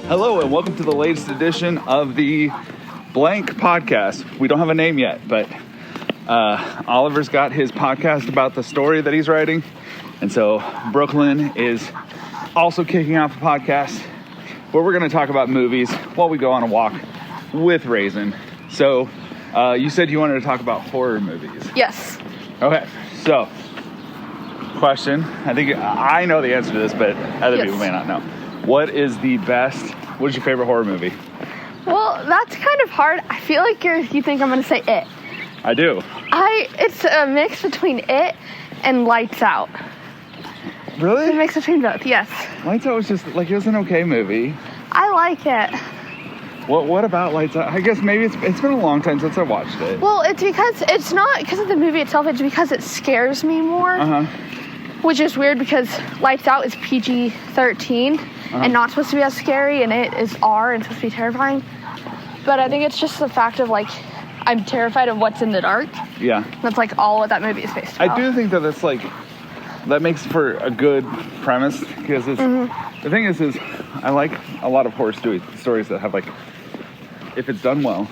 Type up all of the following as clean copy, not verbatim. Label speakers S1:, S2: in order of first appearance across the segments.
S1: Hello and welcome to the latest edition of the Blank Podcast. We don't have a name yet, but Oliver's got his podcast about the story that he's writing. And so Brooklyn is also kicking off a podcast where we're going to talk about movies while we go on a walk with Raisin. So you said you wanted to talk about horror movies.
S2: Yes.
S1: Okay, so question. I think I know the answer to this, but other people may not know. What is your favorite horror movie?
S2: Well, that's kind of hard. I feel like you think I'm going to say It.
S1: I do.
S2: It's a mix between It and Lights Out.
S1: Really?
S2: It's a mix between both, yes.
S1: Lights Out was just, it was an okay movie.
S2: I like it.
S1: What about Lights Out? I guess maybe it's been a long time since I watched it.
S2: Well, it's not because of the movie itself, it's because it scares me more.
S1: Uh-huh.
S2: Which is weird because Lights Out is PG-13 and not supposed to be as scary, and It is R and supposed to be terrifying. But I think it's just the fact of, I'm terrified of what's in the dark.
S1: Yeah.
S2: That's, all what that movie is based on.
S1: I do think that that's, that makes for a good premise, because it's, the thing is I like a lot of horror stories that have, if it's done well,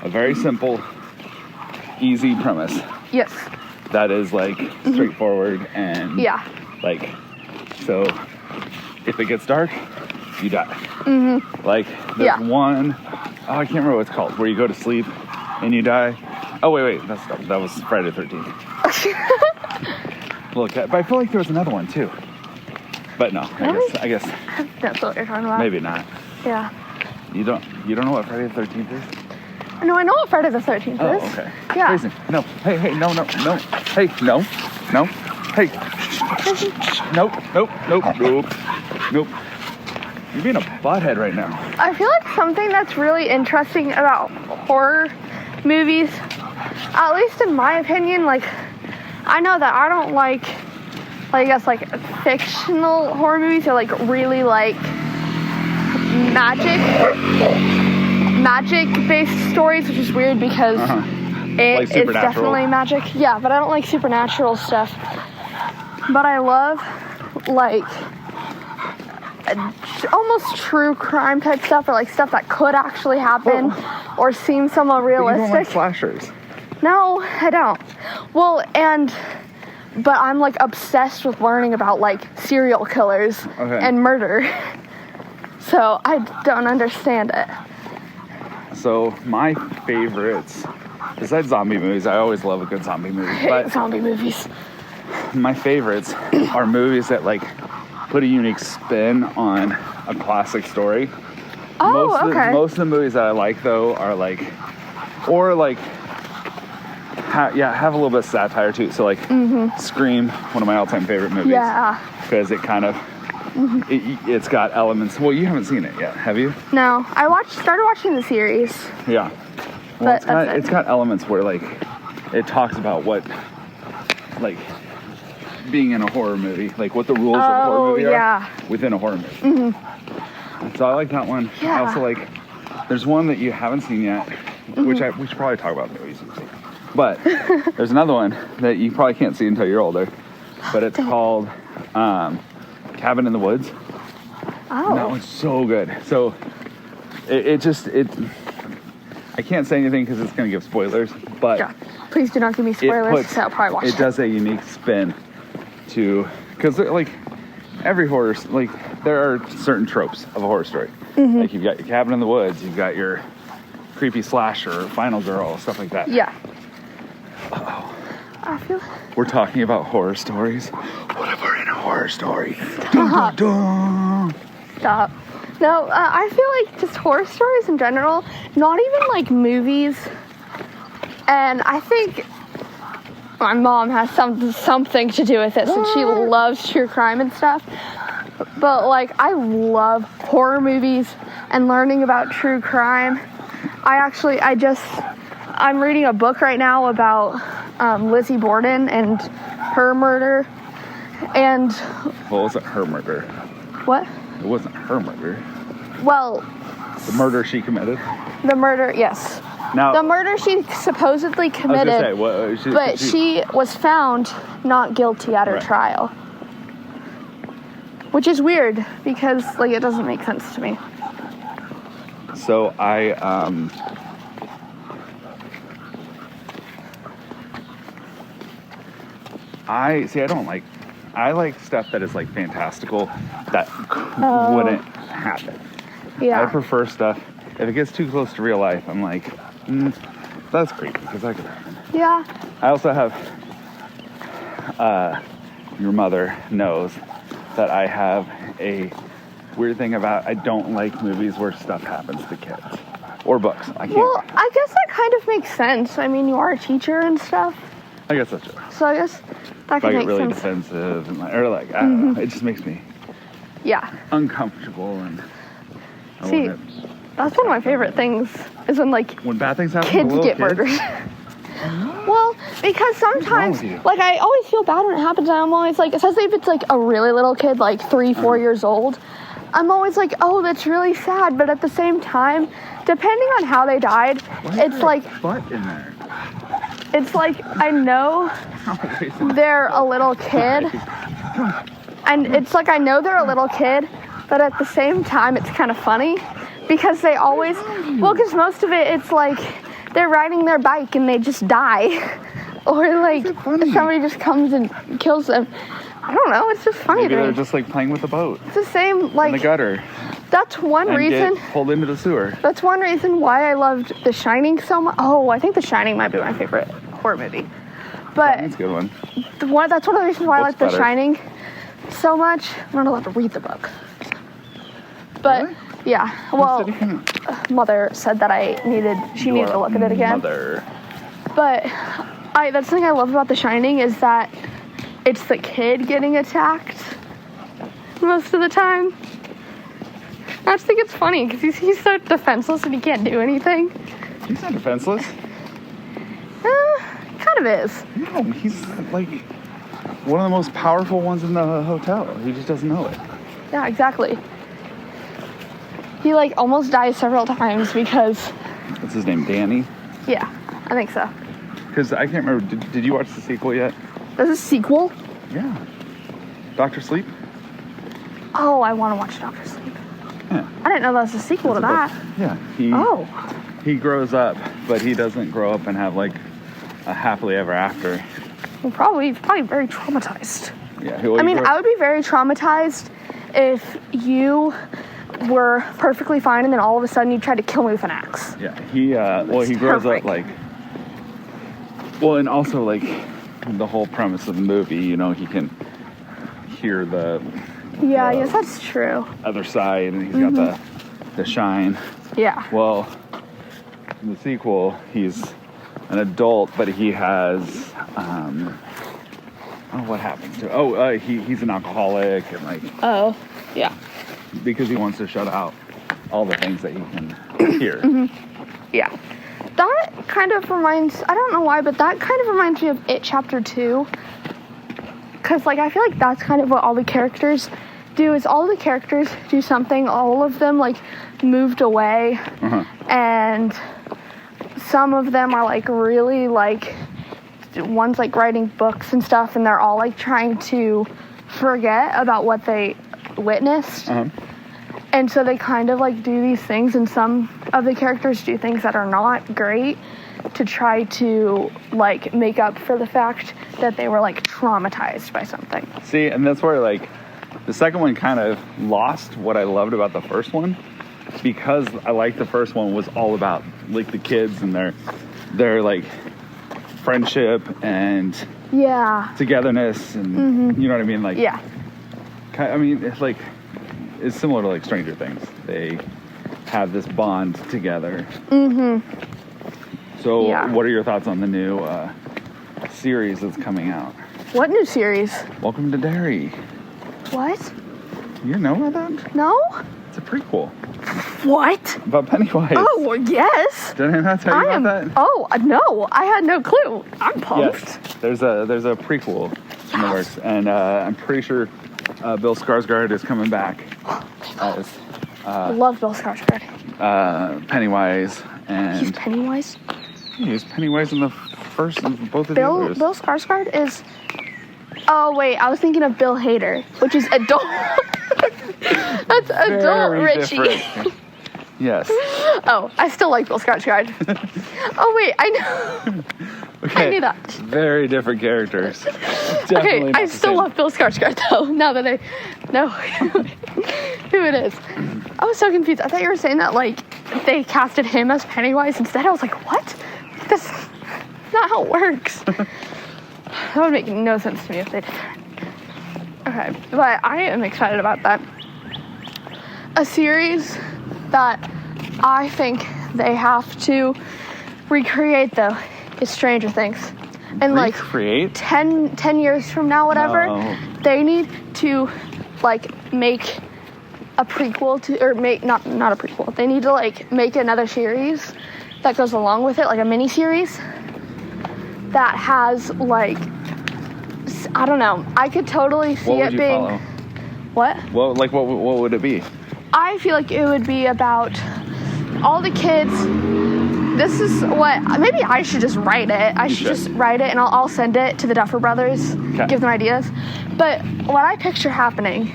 S1: a very simple, easy premise.
S2: Yes.
S1: That is, straightforward and,
S2: yeah.
S1: So if it gets dark, you die. There's one, I can't remember what it's called, where you go to sleep and you die. Oh, wait, that was Friday the 13th. Look, but I feel like there was another one, too. But no, I guess.
S2: That's what you're talking about.
S1: Maybe not.
S2: Yeah.
S1: You don't know what Friday the 13th is?
S2: No, I know what Friday the 13th is.
S1: Oh, okay.
S2: Yeah.
S1: Crazy. No. Hey, no. Hey, no. Hey. Nope. You're being a butthead right now.
S2: I feel like something that's really interesting about horror movies, at least in my opinion, I know that I don't fictional horror movies are really magic-based stories, which is weird because it is definitely magic. Yeah, but I don't like supernatural stuff. But I love, almost true crime type stuff, or stuff that could actually happen or seem somewhat realistic.
S1: You don't like slashers.
S2: No, I don't. Well, but I'm obsessed with learning about serial killers and murder. So I don't understand it.
S1: So my favorites, besides zombie movies, I always love a good zombie movie.
S2: I hate zombie movies.
S1: My favorites are movies that put a unique spin on a classic story.
S2: Oh,
S1: Most of the movies that I like though are have a little bit of satire too. So Scream, one of my all-time favorite movies.
S2: Yeah.
S1: Because it kind of it's got elements. Well, you haven't seen it yet, have you?
S2: No, I started watching the series.
S1: Yeah. Well, it's got elements where it talks about what being in a horror movie, what the rules of a horror movie are within a horror movie. So I like that one.
S2: Yeah.
S1: I also there's one that you haven't seen yet, which we should probably talk about movies. But there's another one that you probably can't see until you're older. But it's called Cabin in the Woods.
S2: Oh.
S1: And that one's so good. So it I can't say anything because it's going to give spoilers. But
S2: yeah. Please do not give me spoilers because I'll probably watch it.
S1: It does a unique spin to, because every horror, there are certain tropes of a horror story. You've got your Cabin in the Woods, you've got your creepy slasher, Final Girl, stuff like that.
S2: Yeah.
S1: Uh-oh.
S2: I feel...
S1: We're talking about horror stories. What if we're in a horror story?
S2: Stop.
S1: Dun, dun, dun.
S2: Stop. No, I feel just horror stories in general, not even movies. And I think my mom has something to do with it since she loves true crime and stuff. But I love horror movies and learning about true crime. I'm reading a book right now about Lizzie Borden and her murder. And
S1: well, it wasn't her murder.
S2: What?
S1: It wasn't her murder.
S2: Well,
S1: the murder she committed.
S2: The murder, yes.
S1: Now,
S2: the murder she supposedly committed,
S1: I was gonna say,
S2: but she was found not guilty at her trial. Which is weird because, like, it doesn't make sense to me.
S1: So I I like stuff that is like fantastical that wouldn't happen.
S2: Yeah.
S1: I prefer stuff, if it gets too close to real life, I'm like, that's creepy, because that could happen.
S2: Yeah.
S1: I also have, your mother knows that I have a weird thing about, I don't like movies where stuff happens to kids. Or books. I can't.
S2: Well, I guess that kind of makes sense. I mean, you are a teacher and stuff.
S1: I guess that's true.
S2: So I guess that
S1: If I
S2: could
S1: get
S2: make
S1: really
S2: sense.
S1: defensive, and I don't know, it just makes me
S2: Yeah.
S1: uncomfortable, and I
S2: See,
S1: want
S2: that's one of my favorite things is when like
S1: when bad things happen to
S2: kids
S1: little
S2: get
S1: kids.
S2: murdered. Well, because sometimes,
S1: with you?
S2: like, I always feel bad when it happens. And I'm always like, especially if it's like a really little kid, like 3-4 years old. I'm always like, oh, that's really sad. But at the same time, depending on how they died, it's like,
S1: butt in there.
S2: it's like I know they're a little kid, and it's like I know they're a little kid, but at the same time, it's kind of funny because they always, well, because most of it, it's like they're riding their bike and they just die, or like somebody just comes and kills them. I don't know. It's just funny
S1: Maybe
S2: to
S1: they're
S2: me.
S1: just like playing with the boat
S2: It's the same.
S1: in the
S2: Like
S1: gutter
S2: that's one
S1: and
S2: reason.
S1: get pulled into the sewer.
S2: That's one reason why I loved The Shining so much. Oh, I think The Shining might be my favorite horror movie. But
S1: That's a good one.
S2: that's one of the reasons why I like
S1: Book's
S2: The
S1: better.
S2: Shining so much. I'm not allowed to read the book. But
S1: Really?
S2: yeah,
S1: Who
S2: well,
S1: said you couldn't?
S2: Mother said that she needed to look at it again.
S1: Mother.
S2: But that's the thing I love about The Shining is that it's the kid getting attacked most of the time. I just think it's funny because he's so defenseless and he can't do anything.
S1: He's not defenseless.
S2: Kind of is.
S1: No, he's like one of the most powerful ones in the hotel. He just doesn't know it.
S2: Yeah, exactly. He like almost dies several times because,
S1: What's his name? Danny?
S2: yeah, I think so.
S1: Because I can't remember. Did you watch the sequel yet?
S2: There's a sequel.
S1: Yeah. Doctor Sleep?
S2: Oh, I want to watch Doctor Sleep.
S1: Yeah.
S2: I didn't know that was a sequel to that.
S1: Yeah. He grows up, but he doesn't grow up and have like a happily ever after.
S2: Well, probably very traumatized.
S1: Yeah.
S2: I mean, I would be very traumatized if you were perfectly fine and then all of a sudden you tried to kill me with an axe.
S1: Yeah. He grows up
S2: terrifying.
S1: like. Well, and also like the whole premise of the movie, you know, he can hear the
S2: Yeah, I guess that's true.
S1: other side, and he's got the shine.
S2: Yeah.
S1: Well, in the sequel, he's an adult, but he has what happens to? He's an alcoholic, and like
S2: Oh, yeah.
S1: because he wants to shut out all the things that he can hear.
S2: Yeah. That kind of reminds, I don't know why, but that kind of reminds me of It Chapter 2. Because, like, I feel like that's kind of what all the characters do, is all the characters do something, all of them, like, moved away. And some of them are, like, really, like, one's, like, writing books and stuff, and they're all, like, trying to forget about what they witnessed. And so they kind of like do these things, and some of the characters do things that are not great to try to like make up for the fact that they were like traumatized by something.
S1: See, and that's where like the second one kind of lost what I loved about the first one, because I liked the first one was all about like the kids and their like friendship and
S2: Yeah.
S1: togetherness, and you know what I mean, like
S2: Yeah.
S1: I mean, it's similar to like Stranger Things. They have this bond together. So
S2: Yeah.
S1: what are your thoughts on the new series that's coming out?
S2: What new series?
S1: Welcome to Derry.
S2: What?
S1: You know about that?
S2: No?
S1: It's a prequel
S2: What?
S1: about Pennywise.
S2: Oh, well, yes.
S1: Did I not tell you about that?
S2: Oh, no. I had no clue. I'm pumped.
S1: Yes. There's a prequel in the works, and I'm pretty sure Bill Skarsgård is coming back as
S2: I love Bill Skarsgård.
S1: Pennywise,
S2: He's
S1: and
S2: Pennywise.
S1: he was Pennywise in the first and both of the
S2: Bill
S1: others.
S2: Skarsgård is. Oh wait, I was thinking of Bill Hader, which is adult. That's adult
S1: Very
S2: Richie.
S1: different. Yes.
S2: Oh, I still like Bill Skarsgård. Oh wait, I know.
S1: Okay.
S2: I knew that.
S1: Very different characters. Definitely
S2: Okay,
S1: not
S2: I
S1: the
S2: still
S1: same.
S2: love Bill Skarsgård though. Now that I know who it is, I was so confused. I thought you were saying that like they casted him as Pennywise instead. I was like, what? That's not how it works. That would make no sense to me if they did that. Okay, but I am excited about that. A series that I think they have to recreate though is Stranger Things. And like
S1: Recreate?
S2: 10 years from now, whatever,
S1: No.
S2: they need to like make a prequel to, or make, not a prequel, they need to like make another series that goes along with it, like a mini series that has like, I don't know, I could totally see
S1: What would
S2: it
S1: you
S2: being,
S1: follow?
S2: what?
S1: Well, like what would it be?
S2: I feel like it would be about all the kids. This is what, maybe I should just write it. I should just write it and I'll send it to the Duffer Brothers,
S1: Okay.
S2: give them ideas. But what I picture happening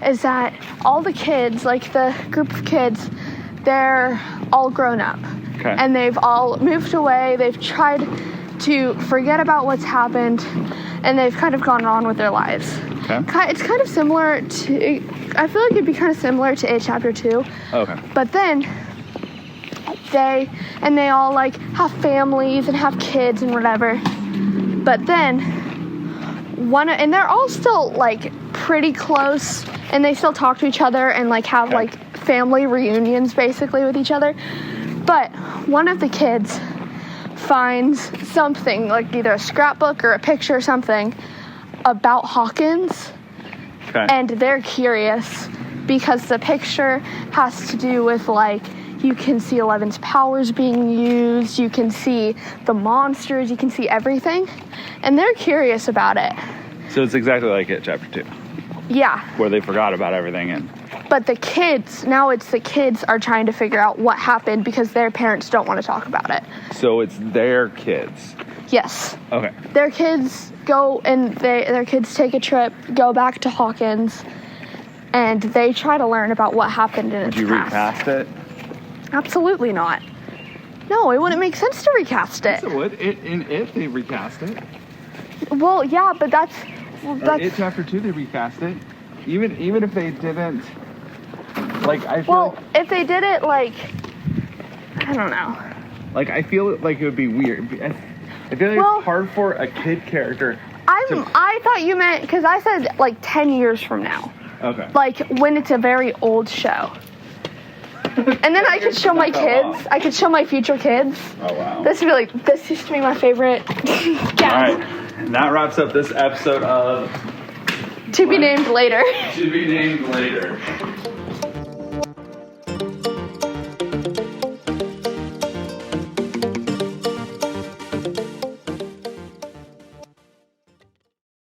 S2: is that all the kids, like the group of kids, they're all grown up.
S1: Okay.
S2: And they've all moved away. They've tried to forget about what's happened and they've kind of gone on with their lives.
S1: Okay.
S2: It's kind of similar to, I feel like it'd be kind of similar to It Chapter 2.
S1: Okay.
S2: But then they all like have families and have kids and whatever. But then and they're all still like pretty close and they still talk to each other and like have
S1: Okay.
S2: like family reunions basically with each other. But one of the kids finds something like either a scrapbook or a picture or something about Hawkins.
S1: Okay.
S2: And they're curious because the picture has to do with like, you can see Eleven's powers being used, you can see the monsters, you can see everything. And they're curious about it.
S1: So it's exactly like It Chapter 2,
S2: Yeah.
S1: where they forgot about everything and
S2: But the kids are trying to figure out what happened because their parents don't want to talk about it.
S1: so it's their kids.
S2: Yes.
S1: Okay.
S2: Their kids go and their kids take a trip, go back to Hawkins, and they try to learn about what happened in its
S1: Did you
S2: past.
S1: recast it?
S2: Absolutely not. No, it wouldn't make sense to recast it.
S1: So what? If they recast it.
S2: Well, yeah, but that's
S1: It Chapter 2 they recast it. Even if they didn't, like I feel
S2: well, if they did it like, I don't know.
S1: like I feel like it would be weird. I feel like
S2: Well-
S1: it's hard for a kid character.
S2: I thought you meant, because I said like 10 years from now.
S1: Okay.
S2: Like when it's a very old show. And then I could show my kids. I could show my future kids.
S1: Oh wow.
S2: This would be like, this used to be my favorite.
S1: All right. And that wraps up this episode of
S2: To be named later.
S1: To Be Named Later.